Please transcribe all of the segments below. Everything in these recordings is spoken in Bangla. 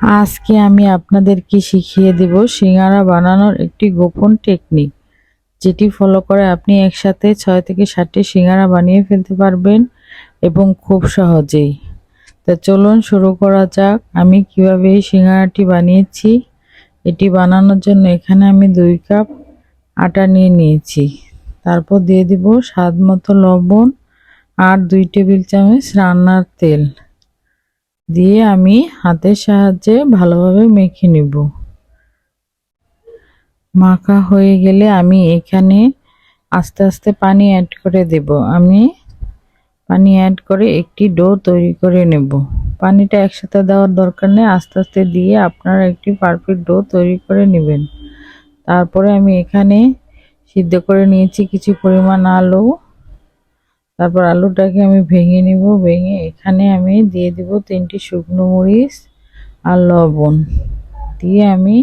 আজকে আমি আপনাদেরকে শিখিয়ে দেব সিঙ্গারা বানানোর একটি গোপন টেকনিক, যেটি ফলো করে আপনি একসাথে 6 থেকে 7টি সিঙ্গারা বানিয়ে ফেলতে পারবেন এবং খুব সহজেই। তো চলুন শুরু করা যাক। আমি কিভাবে এই সিঙ্গারাটি বানিয়েছি। এটি বানানোর জন্য এখানে আমি 2 কাপ আটা নিয়ে নিয়েছি। তারপর দিয়ে দিব স্বাদ মতো লবণ আর 2 টেবিল চামচ রান্নার তেল দিয়ে আমি হাতের সাহায্যে ভালোভাবে মেখে নেব। মাখা হয়ে গেলে আমি এখানে আস্তে আস্তে পানি অ্যাড করে দেব। আমি পানি অ্যাড করে একটি ডো তৈরি করে নেব। পানিটা একসাথে দেওয়ার দরকার নেই, আস্তে আস্তে দিয়ে আপনারা একটি পারফেক্ট ডো তৈরি করে নেবেন। তারপরে আমি এখানে সিদ্ধ করে নিয়েছি কিছু পরিমাণ আলু। তারপর আলুটাকে আমি ভেঙে নিব। ভেঙে এখানে আমি দিয়ে দিব 3টি শুকনো মরিচ আর লবণ দিয়ে আমি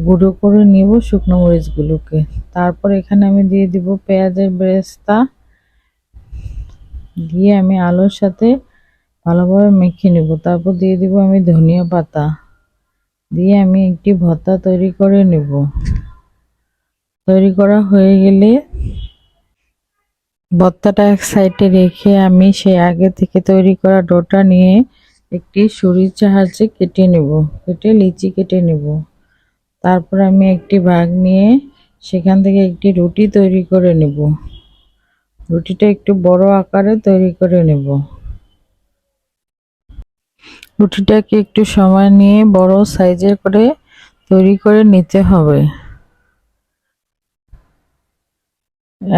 গুঁড়ো করে নিব শুকনো মরিচগুলোকে। তারপর এখানে আমি দিয়ে দিব পেঁয়াজের বেরেস্তা দিয়ে আমি আলুর সাথে ভালোভাবে মেখে নেব। তারপর দিয়ে দিব আমি ধনিয়া পাতা দিয়ে আমি একটি ভর্তা তৈরি করে নেব। তৈরি করা হয়ে গেলে ভর্তাটা এক সাইডে রেখে আমি সেই আগে থেকে তৈরি করা ডোটা নিয়ে একটি ছুরির সাহায্যে কেটে নেব, কেটে লিচি কেটে নেব। তারপর আমি একটি ভাগ নিয়ে সেখান থেকে একটি রুটি তৈরি করে নেব। রুটিটা একটু বড় আকারে তৈরি করে নেব। রুটিটাকে একটু সময় নিয়ে বড় সাইজের করে তৈরি করে নিতে হবে।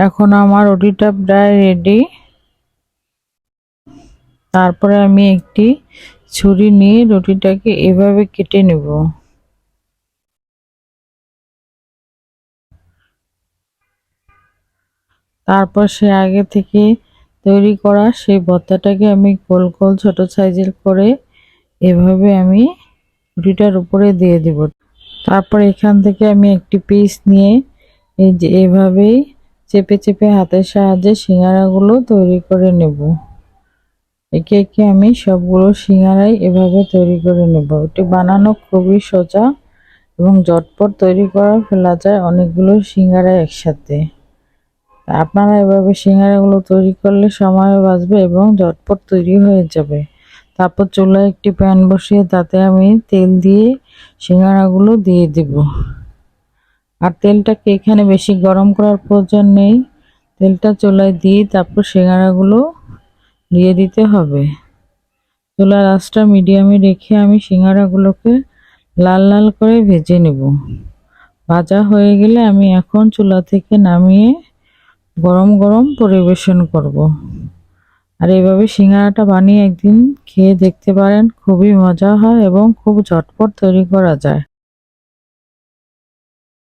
এখন আমার রুটিটা প্রায় রেডি। তারপরে আমি একটি ছুরি নিয়ে রুটিটাকে এভাবে কেটে নেব। তারপর সে আগে থেকে তৈরি করা সেই ভর্তাটাকে আমি গোল গোল ছোট সাইজের করে এভাবে আমি রুটিটার উপরে দিয়ে দিব। তারপর এখান থেকে আমি একটি পিস নিয়ে এই যে এভাবেই চেপে চেপে হাতের সাহায্যে সিঙ্গারাগুলো তৈরি করে নেব। একে একে আমি সবগুলো সিঙ্গারাই এভাবে তৈরি করে নেব। এটি বানানো খুবই সোজা এবং ঝটপট তৈরি করা ফেলা যায় অনেকগুলো সিঙ্গারা একসাথে। আপনারা এভাবে সিঙ্গারাগুলো তৈরি করলে সময়ও বাঁচবে এবং ঝটপট তৈরি হয়ে যাবে। তারপর চুলায় একটি প্যান বসিয়ে তাতে আমি তেল দিয়ে সিঙ্গারাগুলো দিয়ে দেব। আর তেলটাকে এখানে বেশি গরম করার প্রয়োজন নেই। তেলটা চুলায় দিয়ে তারপর সিঙ্গারাগুলো দিয়ে দিতে হবে। চুলার আঁচটা মিডিয়ামে রেখে আমি সিঙ্গারাগুলোকে লাল লাল করে ভেজে নেব। ভাজা হয়ে গেলে আমি এখন চুলা থেকে নামিয়ে গরম গরম পরিবেশন করব। আর এইভাবে সিঙ্গারাটা বানিয়ে একদিন খেয়ে দেখতে পারেন, খুবই মজা হয় এবং খুব ঝটপট তৈরি করা যায়।